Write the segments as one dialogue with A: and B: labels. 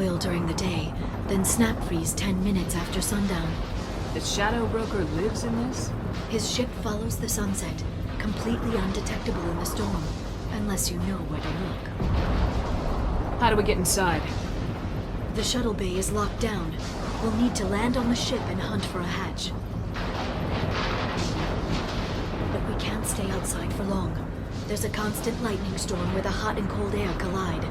A: oil during the day, then snap freeze 10 minutes after sundown.
B: The Shadow Broker lives in this?
A: His ship follows the sunset, completely undetectable in the storm, unless you know where to look.
B: How do we get inside?
A: The shuttle bay is locked down. We'll need to land on the ship and hunt for a hatch. But we can't stay outside for long. There's a constant lightning storm where the hot and cold air collide.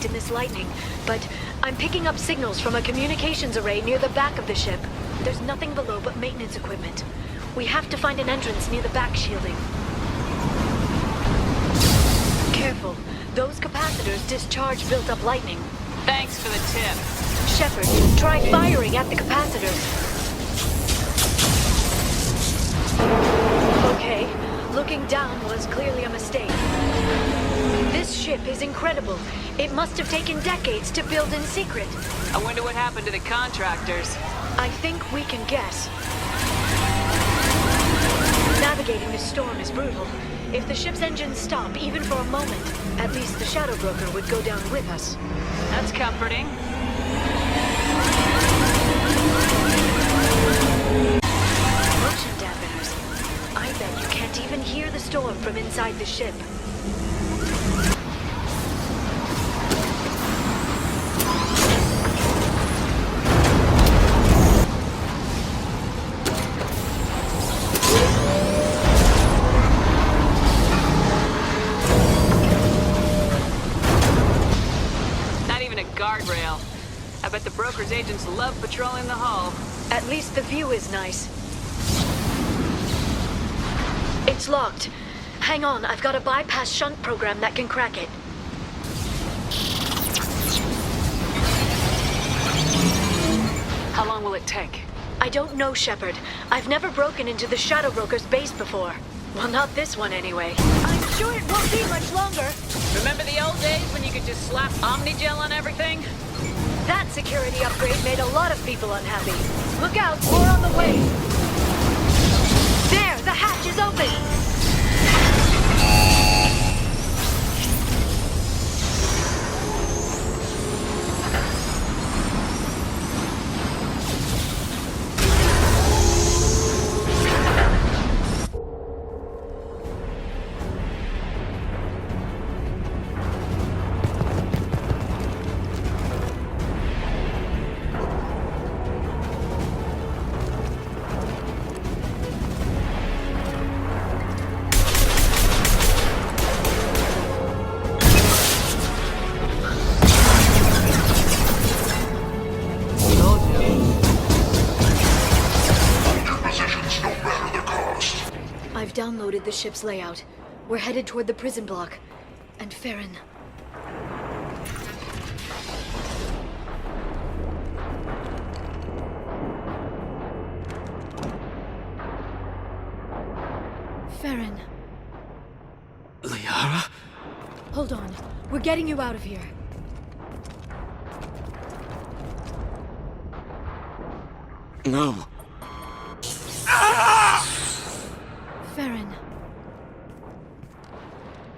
A: In this lightning, but I'm picking up signals from a communications array near the back of the ship. There's nothing below but maintenance equipment. We have to find an entrance near the back shielding. Careful. Those capacitors discharge built-up lightning.
B: Thanks for the tip.
A: Shepard, try firing at the capacitors. Okay, looking down was clearly a mistake. This ship is incredible. It must have taken decades to build in secret.
B: I wonder what happened to the contractors.
A: I think we can guess. Navigating this storm is brutal. If the ship's engines stop, even for a moment, at least the Shadow Broker would go down with us.
B: That's comforting.
A: Motion dampeners. I bet you can't even hear the storm from inside the ship.
B: Guardrail. I bet the broker's agents love patrolling the hull.
A: At least the view is nice. It's locked. Hang on, I've got a bypass shunt program that can crack it.
B: How long will it take?
A: I don't know, Shepard. I've never broken into the Shadow Broker's base before. Well, not this one anyway. I'm sure it won't be much longer.
B: Remember the old days when you could just slap Omnigel on everything?
A: That security upgrade made a lot of people unhappy. Look out, we're on the way. There, the hatch is open. I've downloaded the ship's layout. We're headed toward the prison block. And Farron. Farron.
C: Liara?
A: Hold on. We're getting you out of here.
C: No.
A: Farron.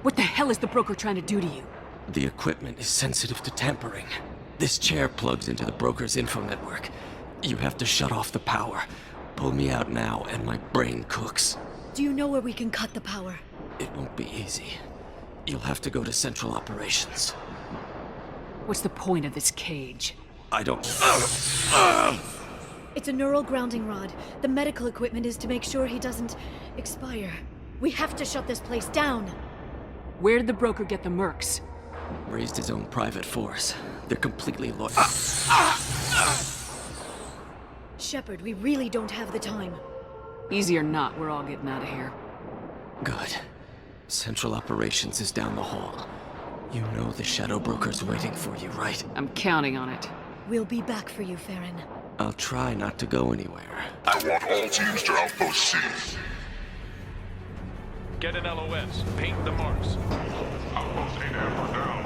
B: What the hell is the broker trying to do to you?
C: The equipment is sensitive to tampering. This chair plugs into the broker's info network. You have to shut off the power. Pull me out now, and my brain cooks.
A: Do you know where we can cut the power?
C: It won't be easy. You'll have to go to Central Operations.
B: What's the point of this cage?
C: I don't...
A: It's a neural grounding rod. The medical equipment is to make sure he doesn't expire. We have to shut this place down.
B: Where did the broker get the mercs?
C: Raised his own private force. They're completely loyal.
A: Shepard, we really don't have the time.
B: Easy or not, we're all getting out of here.
C: Good. Central Operations is down the hall. You know the Shadow Broker's waiting for you, right?
B: I'm counting on it.
A: We'll be back for you, Farron.
C: I'll try not to go anywhere.
D: I want all teams to Outpost C. Get an LOS. Paint the marks.
E: Outpost ADAM are down.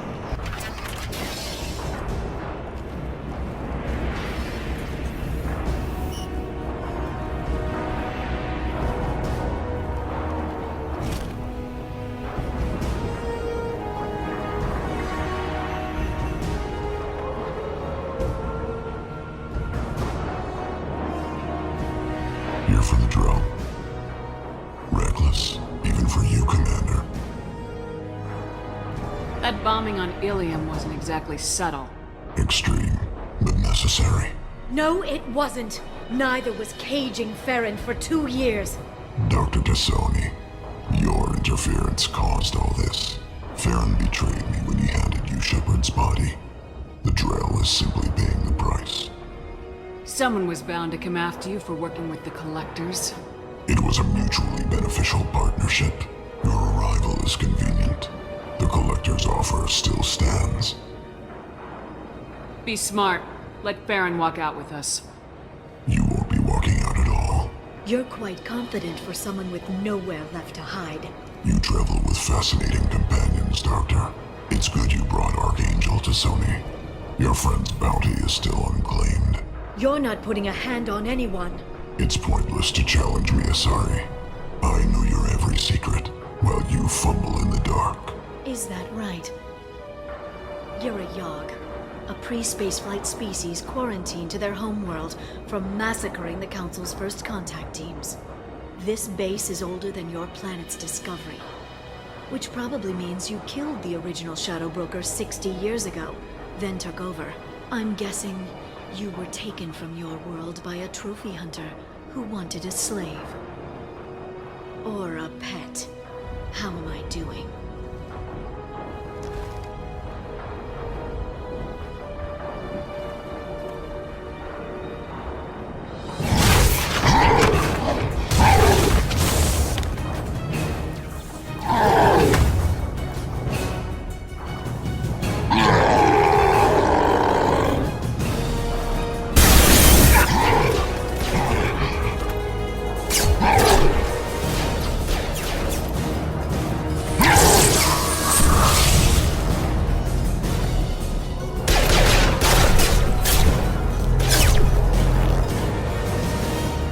F: Here for the drill. Reckless, even for you, Commander.
B: That bombing on Ilium wasn't exactly subtle.
F: Extreme, but necessary.
A: No, it wasn't. Neither was caging Farron for 2 years.
F: Dr. Tassoni, your interference caused all this. Farron betrayed me when he handed you Shepard's body. The drill is simply paying the price.
B: Someone was bound to come after you for working with the Collectors.
F: It was a mutually beneficial partnership. Your arrival is convenient. The Collector's offer still stands.
B: Be smart. Let Farron walk out with us.
F: You won't be walking out at all.
A: You're quite confident for someone with nowhere left to hide.
F: You travel with fascinating companions, Doctor. It's good you brought Archangel to Sony. Your friend's bounty is still unclaimed.
A: You're not putting a hand on anyone.
F: It's pointless to challenge me, Asari. I know your every secret, while you fumble in the dark.
A: Is that right? You're a Yogg, a pre-spaceflight species quarantined to their homeworld from massacring the Council's first contact teams. This base is older than your planet's discovery, which probably means you killed the original Shadow Broker 60 years ago, then took over. I'm guessing you were taken from your world by a trophy hunter who wanted a slave. Or a pet. How am I doing?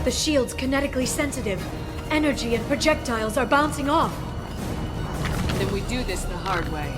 A: The shield's kinetically sensitive. Energy and projectiles are bouncing off.
B: Then we do this the hard way.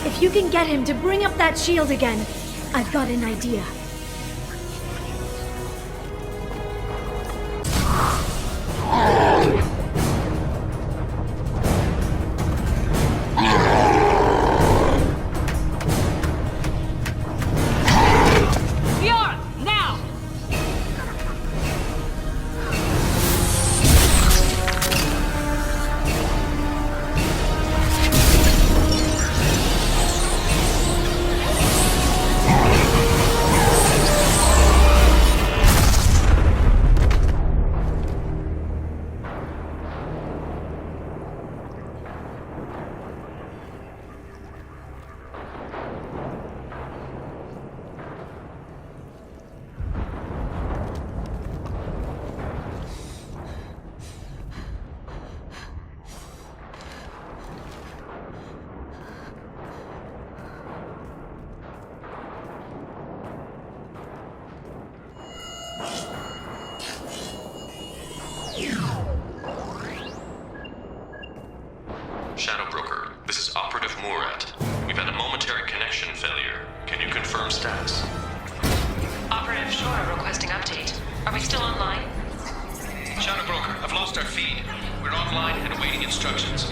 A: If you can get him to bring up that shield again, I've got an idea.
B: Now!
G: Shadow Broker, this is Operative Murat. We've had a momentary connection failure. Can you confirm status?
H: Operative Shore requesting update. Are we still online?
G: Shadow Broker, I've lost our feed. We're online and awaiting instructions.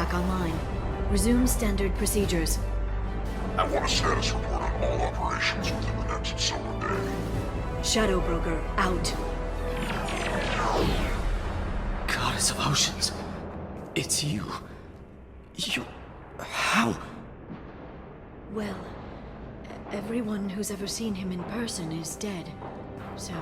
A: back online. Resume standard procedures.
F: I want a status report on all operations within the next solar day.
A: Shadow Broker, out.
C: Goddess of Oceans. It's you. You... How?
A: Well, everyone who's ever seen him in person is dead. So,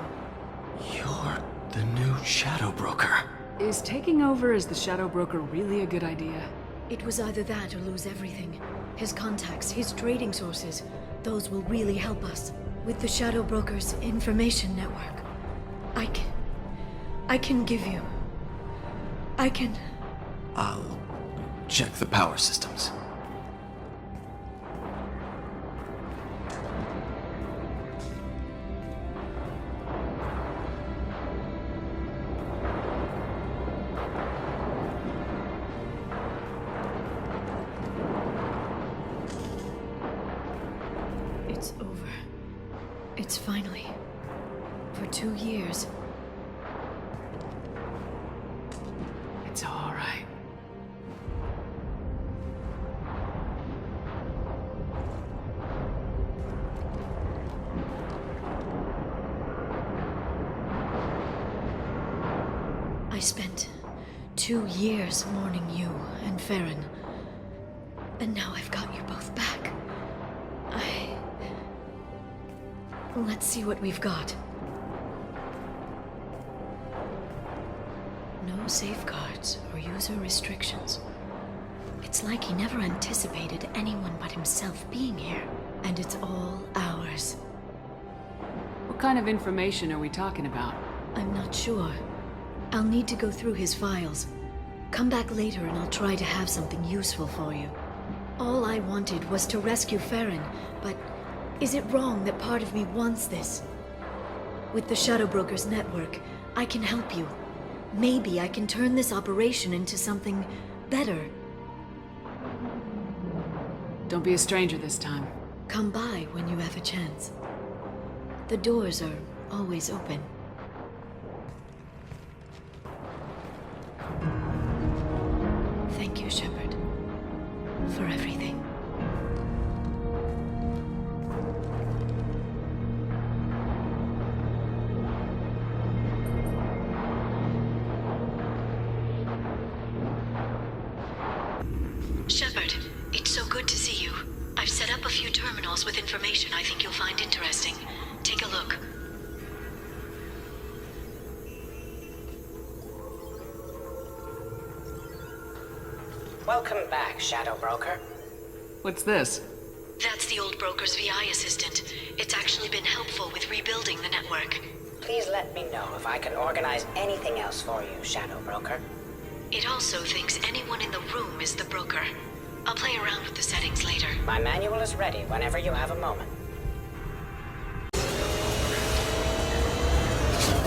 C: You're the new Shadow Broker.
B: Is taking over as the Shadow Broker really a good idea?
A: it was either that or lose everything. His contacts, his trading sources, those will really help us. With the Shadow Broker's information network, I can give you...
C: I'll check the power systems.
A: It's over. It's finally. For 2 years.
B: It's all right.
A: I spent 2 years mourning you and Farron. And now I've got you both back. Let's see what we've got. No safeguards or user restrictions. It's like he never anticipated anyone but himself being here. And it's all ours.
B: What kind of information are we talking about?
A: I'm not sure. I'll need to go through his files. Come back later and I'll try to have something useful for you. All I wanted was to rescue Farron, but is it wrong that part of me wants this? With the Shadow Broker's network, I can help you. Maybe I can turn this operation into something better.
B: Don't be a stranger this time.
A: Come by when you have a chance. The doors are always open. Thank you, Shepard, for everything. Shepard, it's so good to see you. I've set up a few terminals with information I think you'll find interesting. Take a look.
I: Welcome back, Shadow Broker.
B: What's this?
A: That's the old broker's VI assistant. It's actually been helpful with rebuilding the network.
I: Please let me know if I can organize anything else for you, Shadow Broker.
A: It also thinks anyone in the room is the broker. I'll play around with the settings later.
I: My manual is ready whenever you have a moment. The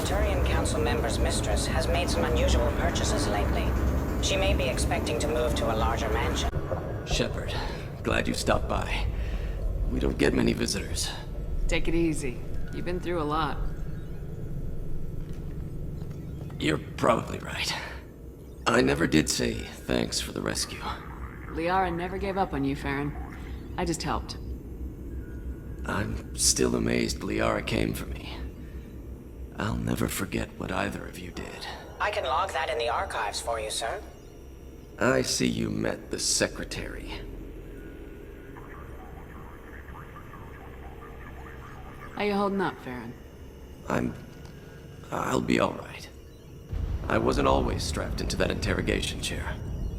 I: Turian Council member's mistress has made some unusual purchases lately. She may be expecting to move to a larger mansion.
C: Shepard, glad you stopped by. We don't get many visitors.
B: Take it easy. You've been through a lot.
C: You're probably right. I never did say thanks for the rescue.
B: Liara never gave up on you, Farron. I just helped.
C: I'm still amazed Liara came for me. I'll never forget what either of you did.
I: I can log that in the archives for you, sir.
C: I see you met the Secretary.
B: How you holding up, Farron?
C: I'll be all right. I wasn't always strapped into that interrogation chair.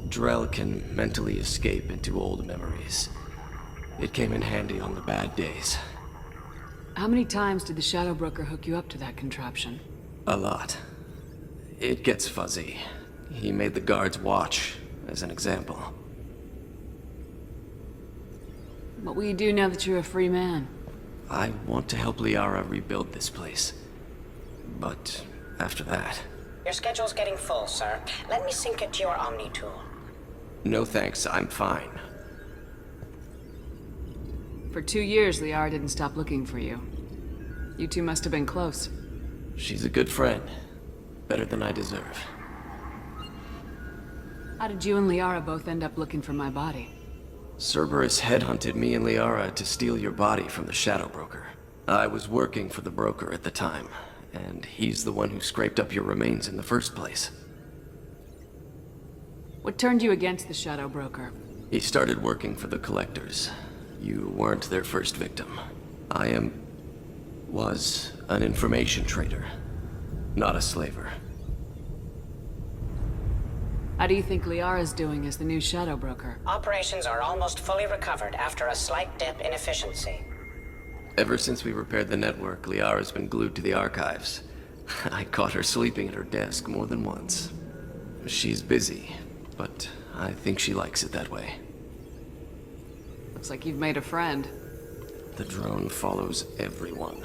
C: Drell can mentally escape into old memories. It came in handy on the bad days.
B: How many times did the Shadow Broker hook you up to that contraption?
C: A lot. It gets fuzzy. He made the guards watch, as an example.
B: What will you do now that you're a free man?
C: I want to help Liara rebuild this place. But after that...
I: Your schedule's getting full, sir. Let me sync it to your Omni tool.
C: No thanks, I'm fine.
B: For 2 years, Liara didn't stop looking for you. You two must have been close.
C: She's a good friend. Better than I deserve.
B: How did you and Liara both end up looking for my body?
C: Cerberus headhunted me and Liara to steal your body from the Shadow Broker. I was working for the broker at the time, and he's the one who scraped up your remains in the first place.
B: What turned you against the Shadow Broker?
C: He started working for the Collectors. You weren't their first victim. Was an information trader, not a slaver.
B: How do you think Liara's doing as the new Shadow Broker?
I: Operations are almost fully recovered after a slight dip in efficiency.
C: Ever since we repaired the network, Liara's been glued to the archives. I caught her sleeping at her desk more than once. She's busy, but I think she likes it that way.
B: Looks like you've made a friend.
C: The drone follows everyone.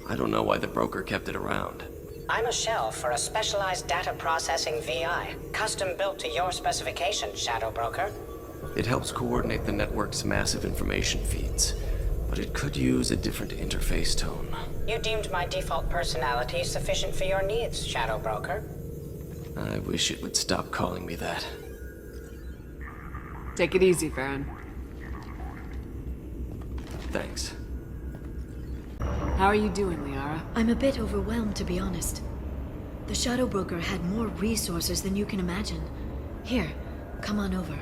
C: I don't know why the broker kept it around.
I: I'm a shell for a specialized data processing VI, custom built to your specifications, Shadow Broker.
C: It helps coordinate the network's massive information feeds, but it could use a different interface tone.
I: You deemed my default personality sufficient for your needs, Shadow Broker.
C: I wish it would stop calling me that.
B: Take it easy, Farron.
C: Thanks.
B: How are you doing, Liara?
A: I'm a bit overwhelmed, to be honest. The Shadow Broker had more resources than you can imagine. Here, come on over.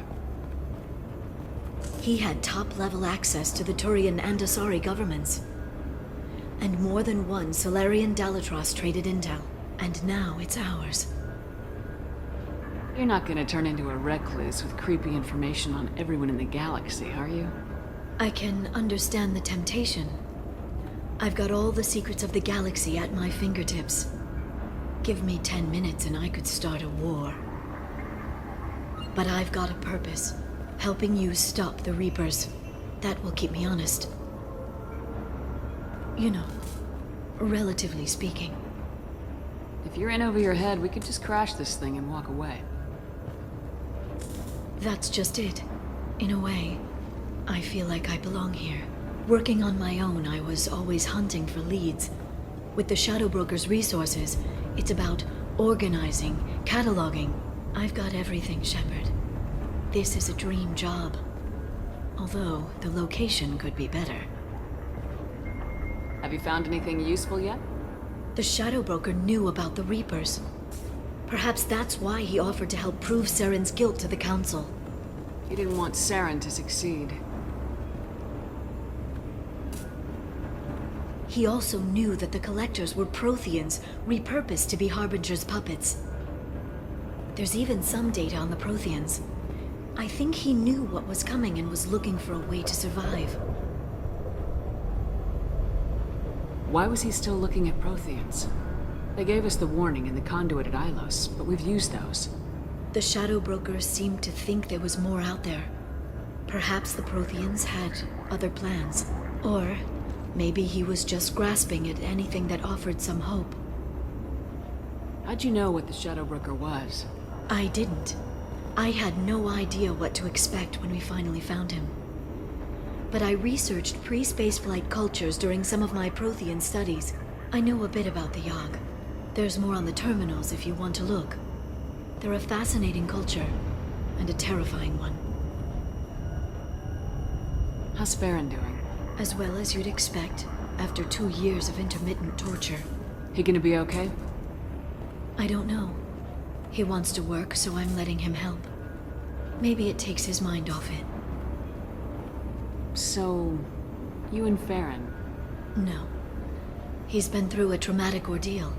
A: He had top-level access to the Turian and Asari governments. And more than one Solarian Dalatros traded intel. And now it's ours.
B: You're not gonna turn into a recluse with creepy information on everyone in the galaxy, are you?
A: I can understand the temptation. I've got all the secrets of the galaxy at my fingertips. Give me 10 minutes and I could start a war. But I've got a purpose. Helping you stop the Reapers. That will keep me honest. You know, relatively speaking.
B: If you're in over your head, we could just crash this thing and walk away.
A: That's just it. In a way, I feel like I belong here. Working on my own, I was always hunting for leads. With the Shadow Broker's resources, it's about organizing, cataloging. I've got everything, Shepard. This is a dream job. Although, the location could be better.
B: Have you found anything useful yet?
A: The Shadow Broker knew about the Reapers. Perhaps that's why he offered to help prove Saren's guilt to the Council.
B: He didn't want Saren to succeed.
A: He also knew that the Collectors were Protheans, repurposed to be Harbinger's puppets. There's even some data on the Protheans. I think he knew what was coming and was looking for a way to survive.
B: Why was he still looking at Protheans? They gave us the warning in the conduit at Ilos, but we've used those.
A: The Shadow Brokers seemed to think there was more out there. Perhaps the Protheans had other plans. Or maybe he was just grasping at anything that offered some hope.
B: How'd you know what the Shadow Broker was?
A: I didn't. I had no idea what to expect when we finally found him. But I researched pre-spaceflight cultures during some of my Prothean studies. I know a bit about the Yogg. There's more on the terminals if you want to look. They're a fascinating culture, and a terrifying one.
B: How's Farron doing?
A: As well as you'd expect, after 2 years of intermittent torture.
B: He gonna be okay?
A: I don't know. He wants to work, so I'm letting him help. Maybe it takes his mind off it.
B: So, you and Farron?
A: No. He's been through a traumatic ordeal.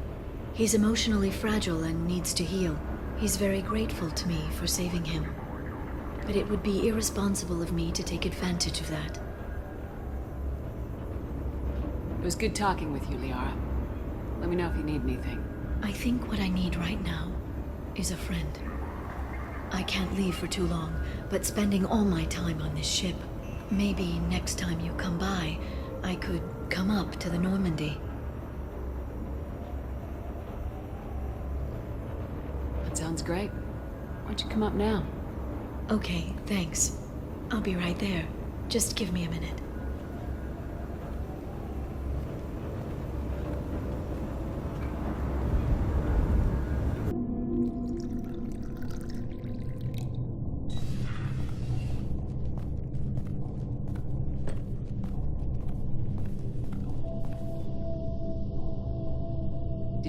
A: He's emotionally fragile and needs to heal. He's very grateful to me for saving him. But it would be irresponsible of me to take advantage of that.
B: It was good talking with you, Liara. Let me know if you need anything.
A: I think what I need right now is a friend. I can't leave for too long, but spending all my time on this ship. Maybe next time you come by, I could come up to the Normandy.
B: That sounds great. Why don't you come up now?
A: Okay, thanks. I'll be right there. Just give me a minute.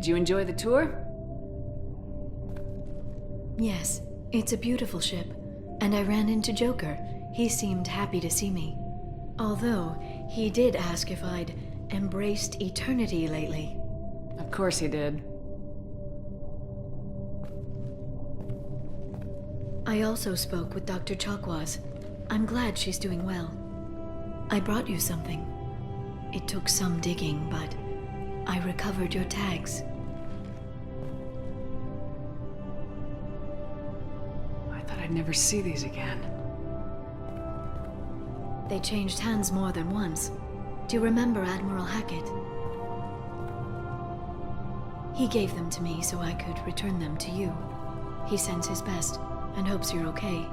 B: Did you enjoy the tour?
A: Yes, it's a beautiful ship. And I ran into Joker. He seemed happy to see me. Although, he did ask if I'd embraced eternity lately.
B: Of course he did.
A: I also spoke with Dr. Chakwas. I'm glad she's doing well. I brought you something. It took some digging, but I recovered your tags.
B: I thought I'd never see these again.
A: They changed hands more than once. Do you remember Admiral Hackett? He gave them to me so I could return them to you. He sends his best and hopes you're okay.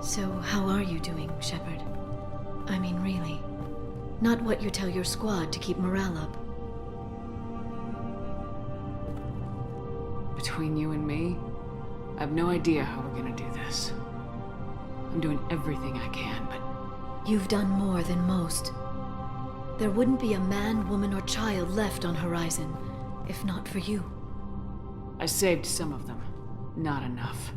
A: So, how are you doing, Shepard? I mean, really. Not what you tell your squad to keep morale up.
B: Between you and me, I have no idea how we're gonna do this. I'm doing everything I can, but...
A: You've done more than most. There wouldn't be a man, woman, or child left on Horizon, if not for you.
B: I saved some of them. Not enough.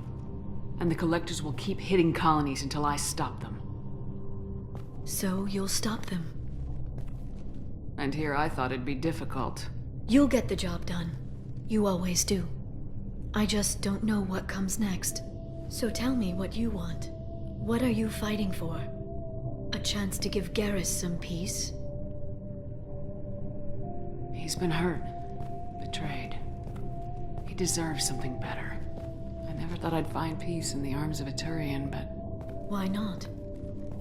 B: And the Collectors will keep hitting colonies until I stop them.
A: So you'll stop them.
B: And here I thought it'd be difficult.
A: You'll get the job done. You always do. I just don't know what comes next. So tell me what you want. What are you fighting for? A chance to give Garrus some peace?
B: He's been hurt. Betrayed. He deserves something better. I never thought I'd find peace in the arms of a Turian, but...
A: Why not?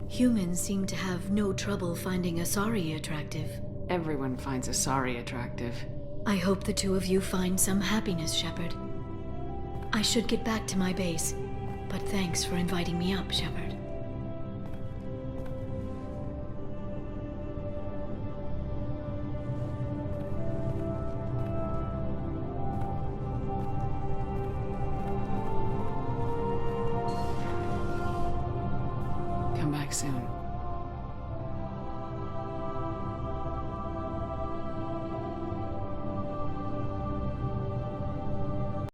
A: Humans seem to have no trouble finding Asari attractive.
B: Everyone finds Asari attractive.
A: I hope the two of you find some happiness, Shepard. I should get back to my base, but thanks for inviting me up, Shepard.
B: Come back soon.